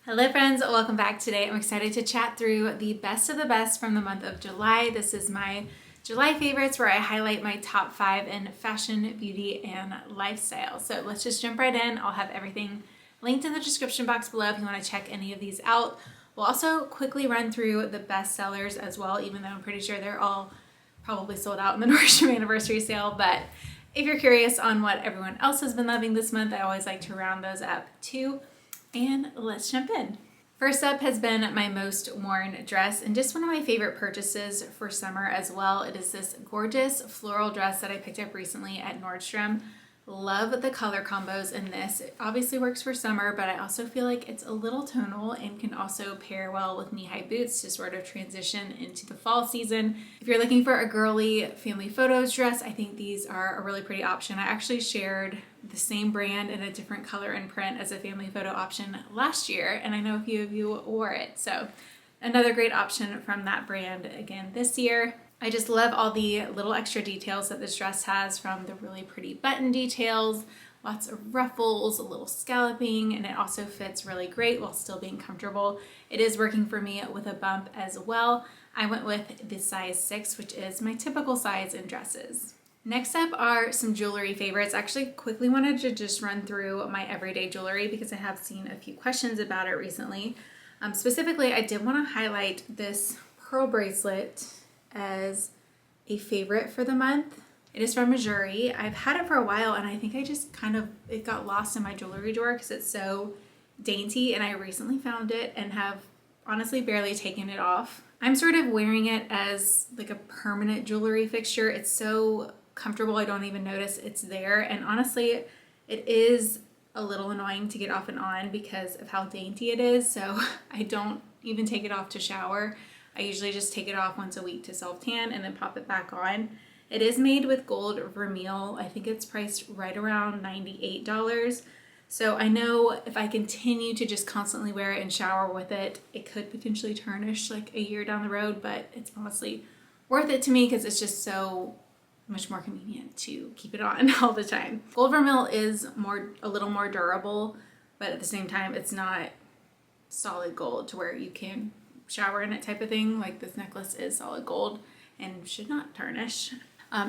Hello friends, welcome back. Today I'm excited to chat through the best of the best from the month of July. This is my July favorites where I highlight my top 5 in fashion, beauty, and lifestyle. So let's just jump right in. I'll have everything linked in the description box below if you want to check any of these out. We'll also quickly run through the best sellers as well, even though I'm pretty sure they're all probably sold out in the Nordstrom anniversary sale. But if you're curious on what everyone else has been loving this month, I always like to round those up too. And let's jump in. First up has been my most worn dress and just one of my favorite purchases for summer as well. It is this gorgeous floral dress that I picked up recently at Nordstrom. Love the color combos in this. It obviously works for summer, but I also feel like it's a little tonal and can also pair well with knee-high boots to sort of transition into the fall season. If you're looking for a girly family photos dress, I think these are a really pretty option. I actually shared the same brand in a different color and print as a family photo option last year, and I know a few of you wore it. So another great option from that brand again this year. I just love all the little extra details that this dress has, from the really pretty button details, lots of ruffles, a little scalloping, and it also fits really great while still being comfortable. It is working for me with a bump as well. I went with the size 6, which is my typical size in dresses. Next up are some jewelry favorites. I actually quickly wanted to just run through my everyday jewelry because I have seen a few questions about it recently. Specifically, I did want to highlight this pearl bracelet as a favorite for the month. It is from Missouri. I've had it for a while and I think I just it got lost in my jewelry drawer because it's so dainty, and I recently found it and have honestly barely taken it off. I'm sort of wearing it as like a permanent jewelry fixture. It's so comfortable I don't even notice it's there, and honestly it is a little annoying to get off and on because of how dainty it is, so I don't even take it off to shower. I usually just take it off once a week to self-tan and then pop it back on. It is made with gold vermeil. I think it's priced right around $98. So I know if I continue to just constantly wear it and shower with it, it could potentially tarnish like a year down the road, but it's honestly worth it to me because it's just so much more convenient to keep it on all the time. Gold vermeil is a little more durable, but at the same time, it's not solid gold to where you can shower in it type of thing. Like this necklace is solid gold and should not tarnish.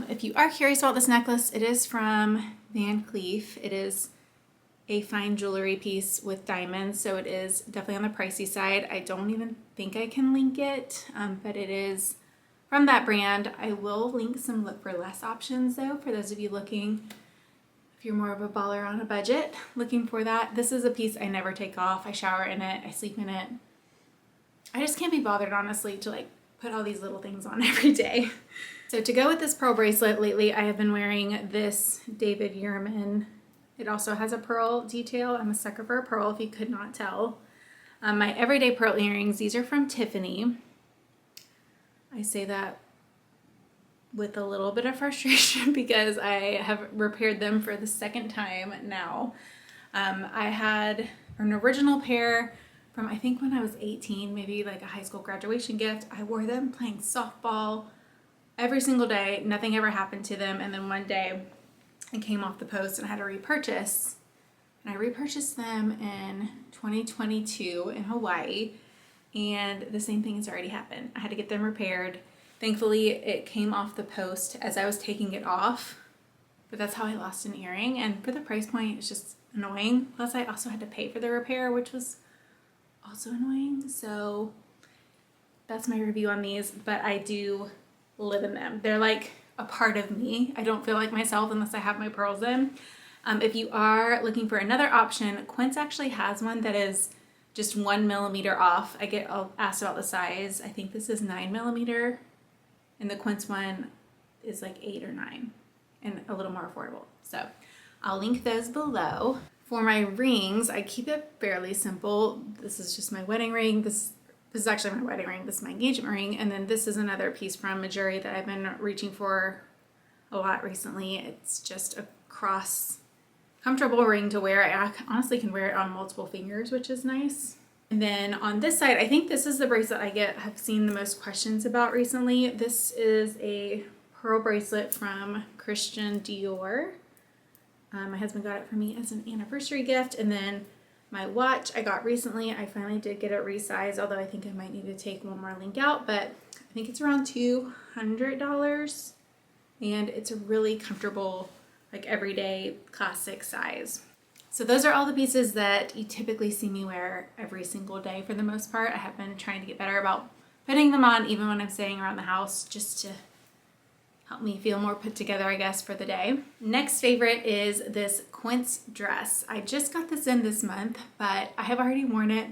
If you are curious about this necklace, it is from Van Cleef. It is a fine jewelry piece with diamonds, so it is definitely on the pricey side. I don't even think I can link it, but it is from that brand. I will link some look for less options though, for those of you looking, if you're more of a baller on a budget, looking for that. This is a piece I never take off. I shower in it, I sleep in it. I just can't be bothered, honestly, to like put all these little things on every day. So to go with this pearl bracelet, lately I have been wearing this David Yurman. It also has a pearl detail. I'm a sucker for a pearl, if you could not tell. My everyday pearl earrings, these are from Tiffany. I say that with a little bit of frustration because I have repaired them for the second time now. I had an original pair from I think when I was 18, maybe like a high school graduation gift. I wore them playing softball every single day. Nothing ever happened to them. And then one day it came off the post and I had to repurchase. And I repurchased them in 2022 in Hawaii. And the same thing has already happened. I had to get them repaired. Thankfully, it came off the post as I was taking it off. But that's how I lost an earring. And for the price point, it's just annoying. Plus, I also had to pay for the repair, which was also annoying. So that's my review on these, but I do live in them. They're like a part of me. I don't feel like myself unless I have my pearls in. If you are looking for another option, Quince actually has one that is just 1 millimeter off. I get asked about the size. I think this is 9 millimeter and the Quince one is like 8 or 9 and a little more affordable. So I'll link those below. For my rings, I keep it fairly simple. This is just my wedding ring. This is actually my wedding ring. This is my engagement ring. And then this is another piece from Missouri that I've been reaching for a lot recently. It's just a comfortable ring to wear. I honestly can wear it on multiple fingers, which is nice. And then on this side, I think this is the bracelet have seen the most questions about recently. This is a pearl bracelet from Christian Dior. My husband got it for me as an anniversary gift, and then My watch I got recently, I finally did get it resized, although I think I might need to take one more link out, but I think it's around $200 and it's a really comfortable, like everyday classic size. So those are all the pieces that you typically see me wear every single day for the most part. I have been trying to get better about putting them on even when I'm staying around the house, just to help me feel more put together, I guess, for the day. Next favorite is this quince dress. I just got this in this month, but I have already worn it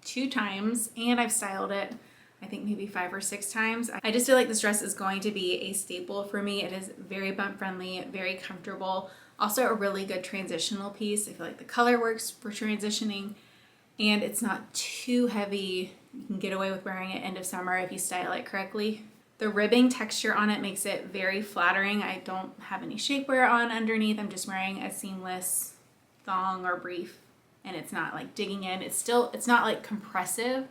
2 times and I've styled it, I think maybe 5 or 6 times. I just feel like this dress is going to be a staple for me. It is very bump friendly, very comfortable. Also a really good transitional piece. I feel like the color works for transitioning and it's not too heavy. You can get away with wearing it end of summer if you style it correctly. The ribbing texture on it makes it very flattering. I don't have any shapewear on underneath. I'm just wearing a seamless thong or brief and it's not like digging in. It's not like compressive.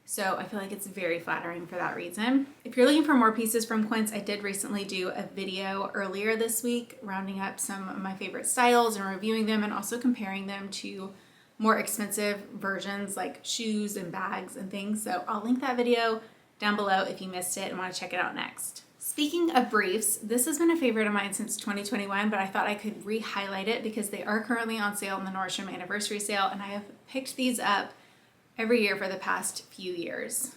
So I feel like it's very flattering for that reason. If you're looking for more pieces from Quince, I did recently do a video earlier this week rounding up some of my favorite styles and reviewing them and also comparing them to more expensive versions like shoes and bags and things. So I'll link that video down below if you missed it and want to check it out next. Speaking of briefs, this has been a favorite of mine since 2021, but I thought I could re-highlight it because they are currently on sale in the Nordstrom anniversary sale, and I have picked these up every year for the past few years.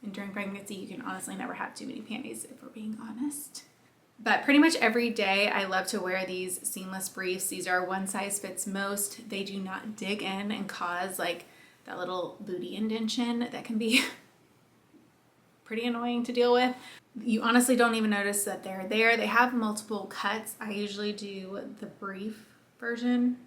And during pregnancy, you can honestly never have too many panties if we're being honest. But pretty much every day I love to wear these seamless briefs. These are one size fits most. They do not dig in and cause like that little booty indentation that can be pretty annoying to deal with. You honestly don't even notice that they're there. They have multiple cuts. I usually do the brief version.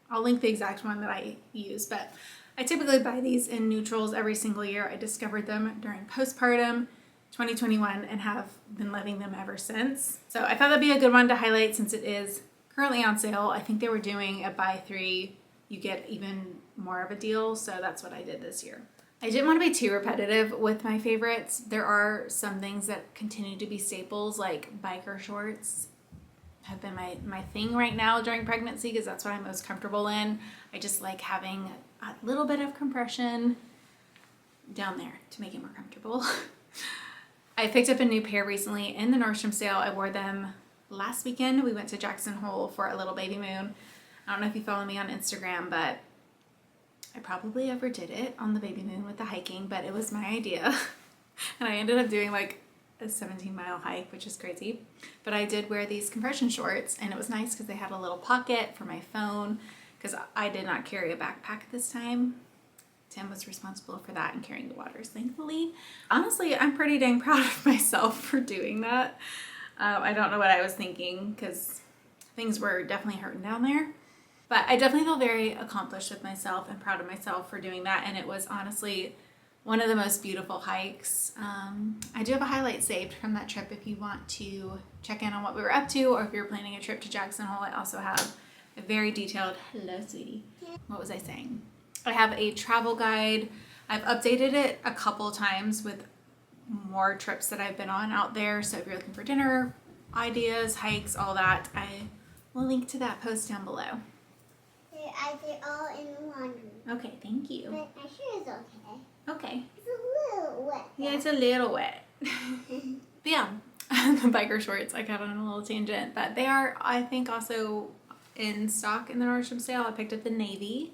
I'll link the exact one that I use, but I typically buy these in neutrals every single year. I discovered them during postpartum 2021 and have been loving them ever since. So I thought that'd be a good one to highlight since it is currently on sale. I think they were doing a buy 3, you get even more of a deal. So that's what I did this year. I didn't want to be too repetitive with my favorites. There are some things that continue to be staples, like biker shorts have been my thing right now during pregnancy because that's what I'm most comfortable in. I just like having a little bit of compression down there to make it more comfortable. I picked up a new pair recently in the Nordstrom sale. I wore them last weekend. We went to Jackson Hole for a little baby moon. I don't know if you follow me on Instagram, but I probably overdid it on the baby moon with the hiking, but it was my idea. And I ended up doing like a 17-mile hike, which is crazy. But I did wear these compression shorts and it was nice because they had a little pocket for my phone because I did not carry a backpack this time. Tim was responsible for that and carrying the waters, thankfully. Honestly, I'm pretty dang proud of myself for doing that. I don't know what I was thinking because things were definitely hurting down there. But I definitely feel very accomplished with myself and proud of myself for doing that. And it was honestly one of the most beautiful hikes. I do have a highlight saved from that trip if you want to check in on what we were up to, or if you're planning a trip to Jackson Hole. I also have a very detailed, hello sweetie. What was I saying? I have a travel guide. I've updated it a couple times with more trips that I've been on out there. So if you're looking for dinner ideas, hikes, all that, I will link to that post down below. I did all in the laundry. Okay, thank you. But my shirt is okay. Okay. It's a little wet. Yeah, it's a little wet. But yeah, the biker shorts, I got on a little tangent, but they are, I think, also in stock in the Nordstrom sale. I picked up the navy,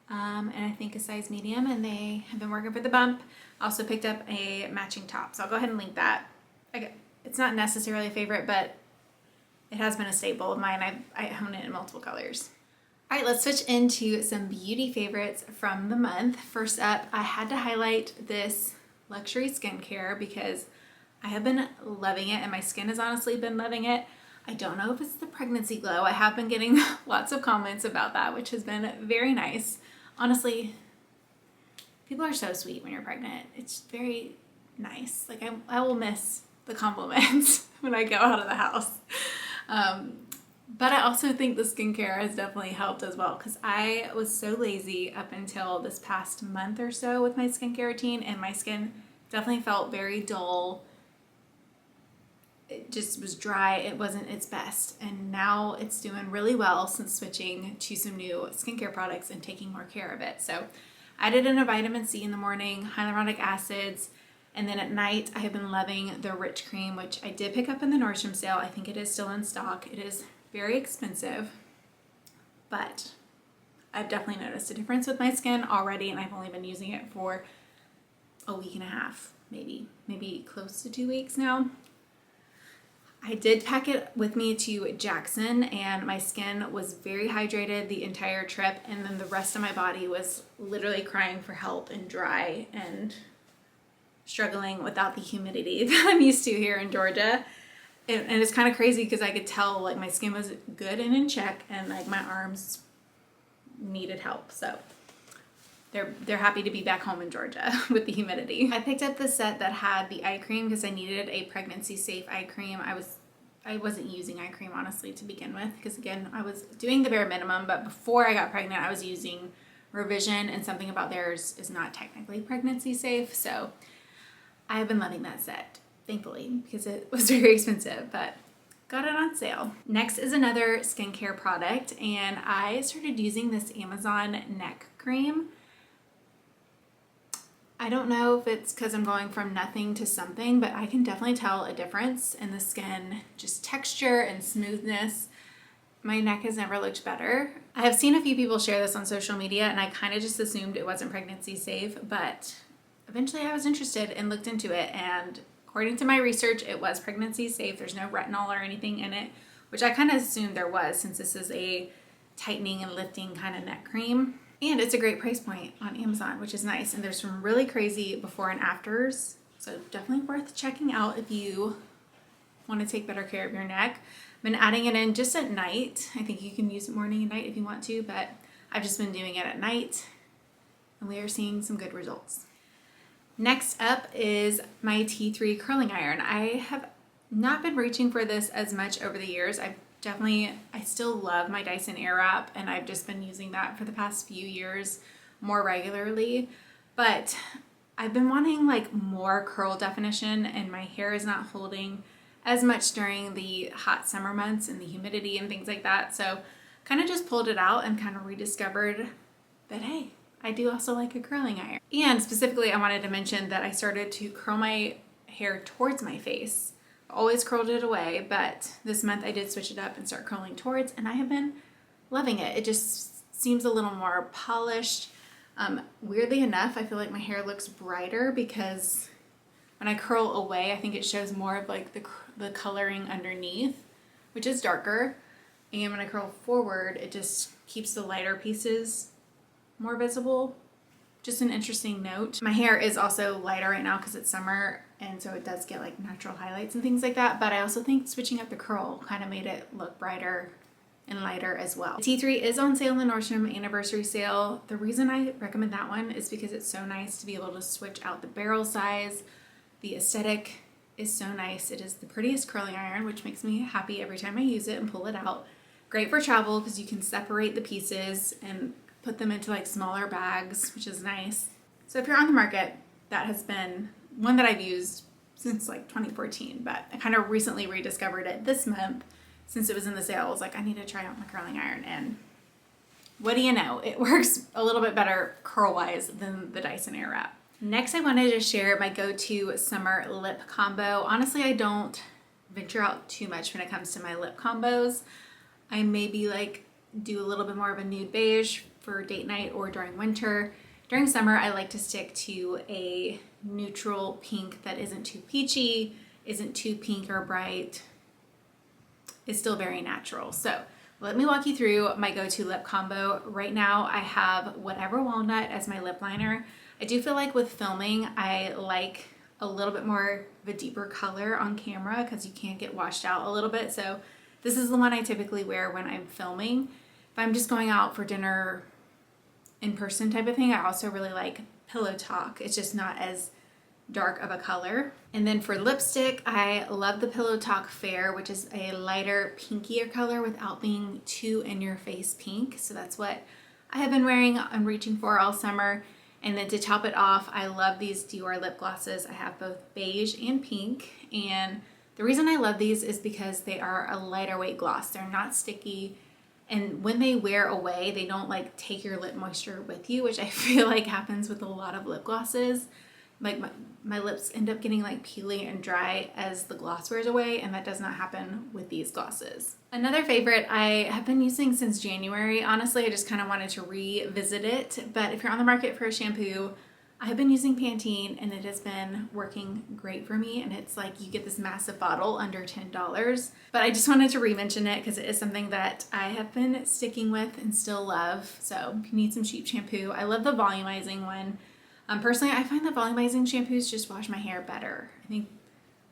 and I think a size medium, and they have been working for the bump. Also picked up a matching top, so I'll go ahead and link that. It's not necessarily a favorite, but it has been a staple of mine. I own it in multiple colors. All right, let's switch into some beauty favorites from the month. First up, I had to highlight this luxury skincare because I have been loving it and my skin has honestly been loving it. I don't know if it's the pregnancy glow. I have been getting lots of comments about that, which has been very nice. Honestly, people are so sweet when you're pregnant. It's very nice. Like I will miss the compliments when I go out of the house. But I also think the skincare has definitely helped as well because I was so lazy up until this past month or so with my skincare routine, and my skin definitely felt very dull it just was dry. It wasn't its best. And now it's doing really well since switching to some new skincare products and taking more care of it. So I added in a vitamin C in the morning, hyaluronic acids, and then at night I have been loving the Rich Cream, which I did pick up in the Nordstrom sale. I think it is still in stock. It is very expensive, but I've definitely noticed a difference with my skin already, and I've only been using it for a week and a half, maybe close to 2 weeks now. I did pack it with me to Jackson, and my skin was very hydrated the entire trip, and then the rest of my body was literally crying for help and dry and struggling without the humidity that I'm used to here in Georgia. And it's kind of crazy because I could tell like my skin was good and in check, and like my arms needed help. So they're happy to be back home in Georgia with the humidity. I picked up the set that had the eye cream because I needed a pregnancy safe eye cream. I wasn't using eye cream honestly to begin with, because again, I was doing the bare minimum, but before I got pregnant, I was using Revision, and something about theirs is not technically pregnancy safe. So I have been loving that set, thankfully, because it was very expensive, but got it on sale. Next is another skincare product, and I started using this Amazon neck cream. I don't know if it's because I'm going from nothing to something, but I can definitely tell a difference in the skin, just texture and smoothness. My neck has never looked better. I have seen a few people share this on social media, and I kind of just assumed it wasn't pregnancy safe, but eventually I was interested and looked into it, and according to my research, it was pregnancy safe. There's no retinol or anything in it, which I kind of assumed there was since this is a tightening and lifting kind of neck cream. And it's a great price point on Amazon, which is nice. And there's some really crazy before and afters. So definitely worth checking out if you want to take better care of your neck. I've been adding it in just at night. I think you can use it morning and night if you want to, but I've just been doing it at night, and we are seeing some good results. Next up is my T3 curling iron. I have not been reaching for this as much over the years. I still love my Dyson Airwrap, and I've just been using that for the past few years more regularly, but I've been wanting like more curl definition, and my hair is not holding as much during the hot summer months and the humidity and things like that. So kind of just pulled it out and kind of rediscovered that, hey, I do also like a curling iron. And specifically, I wanted to mention that I started to curl my hair towards my face. Always curled it away, but this month I did switch it up and start curling towards, and I have been loving it. It just seems a little more polished. Weirdly enough, I feel like my hair looks brighter because when I curl away, I think it shows more of like the coloring underneath, which is darker. And when I curl forward, it just keeps the lighter pieces more visible. Just an interesting note. My hair is also lighter right now because it's summer, and so it does get like natural highlights and things like that, but I also think switching up the curl kind of made it look brighter and lighter as well. T3 is on sale in the Nordstrom anniversary sale. The reason I recommend that one is because it's so nice to be able to switch out the barrel size. The aesthetic is so nice. It is the prettiest curling iron, which makes me happy every time I use it and pull it out. Great for travel because you can separate the pieces and put them into like smaller bags, which is nice. So if you're on the market, that has been one that I've used since like 2014, but I kind of recently rediscovered it this month since it was in the sale. I was like, I need to try out my curling iron, and what do you know? It works a little bit better curl-wise than the Dyson Airwrap. Next, I wanted to share my go-to summer lip combo. Honestly, I don't venture out too much when it comes to my lip combos. I maybe like do a little bit more of a nude beige for date night or during winter. During summer, I like to stick to a neutral pink that isn't too peachy, isn't too pink or bright. It's still very natural. So let me walk you through my go-to lip combo. Right now, I have Whatever Walnut as my lip liner. I do feel like with filming, I like a little bit more of a deeper color on camera because you can get washed out a little bit. So this is the one I typically wear when I'm filming. If I'm just going out for dinner, in-person type of thing, I also really like Pillow Talk. It's just not as dark of a color. And then for lipstick, I love the Pillow Talk Fair, which is a lighter pinkier color without being too in-your-face pink. So that's what I have been wearing and reaching for all summer. And then to top it off, I love these Dior lip glosses. I have both beige and pink, and The reason I love these is because they are a lighter weight gloss. They're not sticky. And when they wear away, they don't like take your lip moisture with you, which I feel like happens with a lot of lip glosses. Like my lips end up getting like peely and dry as the gloss wears away, and that does not happen with these glosses. Another favorite I have been using since January. Honestly, I just kind of wanted to revisit it, but if you're on the market for a shampoo, I have been using Pantene and it has been working great for me, and it's like you get this massive bottle under $10. But I just wanted to re-mention it because it is something that I have been sticking with and still love. So if you need some cheap shampoo, I love the volumizing one. Personally, I find that volumizing shampoos just wash my hair better. I think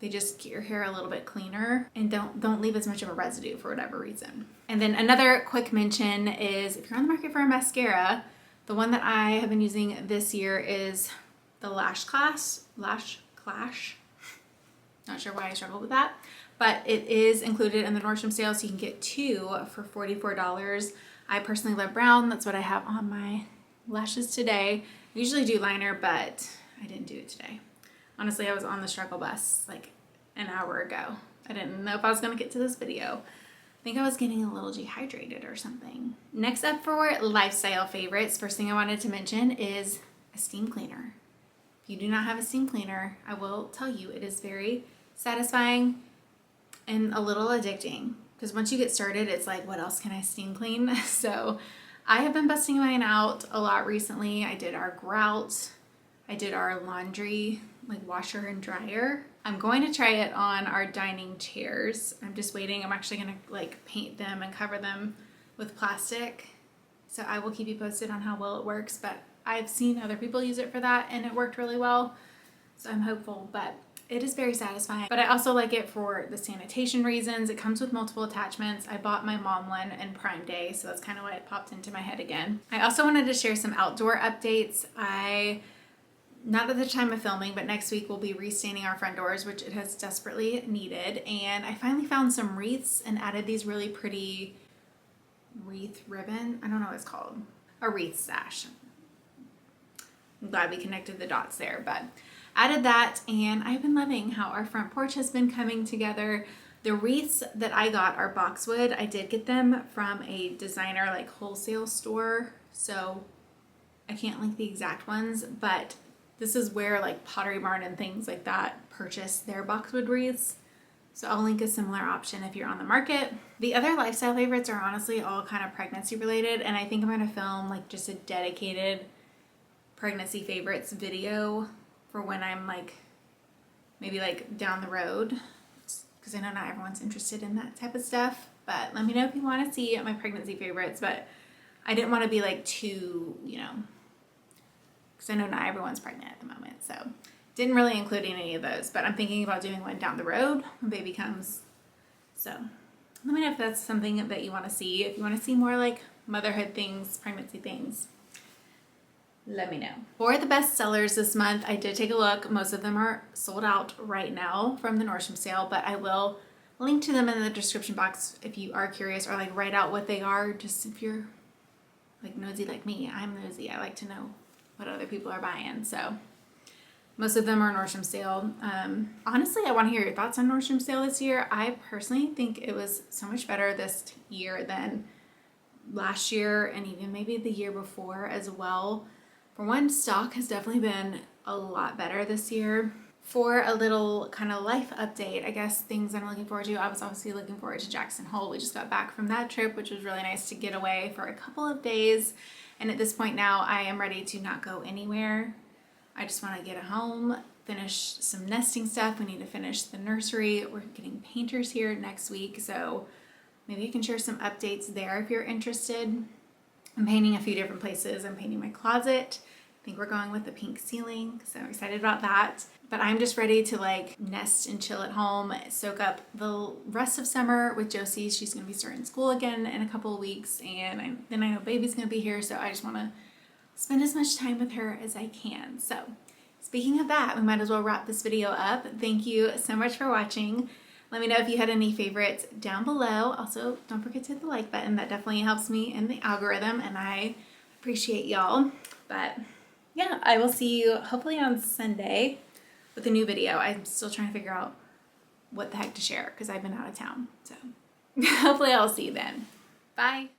they just get your hair a little bit cleaner and don't leave as much of a residue for whatever reason. And then another quick mention is if you're on the market for a mascara, the one that I have been using this year is the Lash Clash. Not sure why I struggled with that, but it is included in the Nordstrom sale, so you can get 2 for $44. I personally love brown. That's what I have on my lashes today. I usually do liner, but I didn't do it today. Honestly, I was on the struggle bus like an hour ago. I didn't know if I was gonna get to this video. I think I was getting a little dehydrated or something. Next up for lifestyle favorites, first thing I wanted to mention is a steam cleaner. If you do not have a steam cleaner, I will tell you it is very satisfying and a little addicting, because once you get started, it's like, what else can I steam clean? So I have been busting mine out a lot recently. I did our grout, I did our laundry, like washer and dryer. I'm going to try it on our dining chairs. I'm just waiting. I'm actually gonna like paint them and cover them with plastic. So I will keep you posted on how well it works, but I've seen other people use it for that and it worked really well. So I'm hopeful, but it is very satisfying. But I also like it for the sanitation reasons. It comes with multiple attachments. I bought my mom one in Prime Day, so that's kind of why it popped into my head again. I also wanted to share some outdoor updates. Not at the time of filming, but next week we'll be restaining our front doors, which it has desperately needed. And I finally found some wreaths and added these really pretty wreath ribbon. I don't know what it's called. A wreath sash. I'm glad we connected the dots there, but added that, and I've been loving how our front porch has been coming together. The wreaths that I got are boxwood. I did get them from a designer like wholesale store, so I can't link the exact ones, but this is where like Pottery Barn and things like that purchase their boxwood wreaths. So I'll link a similar option if you're on the market. The other lifestyle favorites are honestly all kind of pregnancy related, and I think I'm gonna film like just a dedicated pregnancy favorites video for when I'm like, maybe like down the road, because I know not everyone's interested in that type of stuff, but let me know if you want to see my pregnancy favorites. But I didn't want to be like too, you know, because I know not everyone's pregnant at the moment, so didn't really include any of those, but I'm thinking about doing one down the road when baby comes. So let me know if that's something that you want to see. If you want to see more like motherhood things, pregnancy things, let me know. For the best sellers this month, I did take a look. Most of them are sold out right now from the Nordstrom sale, but I will link to them in the description box if you are curious, or like write out what they are, just if you're like nosy like me. I'm nosy. I like to know what other people are buying. So most of them are Nordstrom sale. Honestly, I want to hear your thoughts on Nordstrom sale this year. I personally think it was so much better this year than last year and even maybe the year before as well. For one, stock has definitely been a lot better this year. For a little kind of life update, I guess things I'm looking forward to, I was obviously looking forward to Jackson Hole. We just got back from that trip, which was really nice to get away for a couple of days. And at this point now, I am ready to not go anywhere. I just want to get home, finish some nesting stuff. We need to finish the nursery. We're getting painters here next week, so maybe I can share some updates there if you're interested. I'm painting a few different places. I'm painting my closet. I think we're going with the pink ceiling, so I'm excited about that. But I'm just ready to like nest and chill at home, soak up the rest of summer with Josie. She's gonna be starting school again in a couple of weeks, and then I know baby's gonna be here, so I just wanna spend as much time with her as I can. So speaking of that, we might as well wrap this video up. Thank you so much for watching. Let me know if you had any favorites down below. Also, don't forget to hit the like button. That definitely helps me in the algorithm, and I appreciate y'all. But yeah, I will see you hopefully on Sunday with a new video. I'm still trying to figure out what the heck to share because I've been out of town. So hopefully I'll see you then. Bye.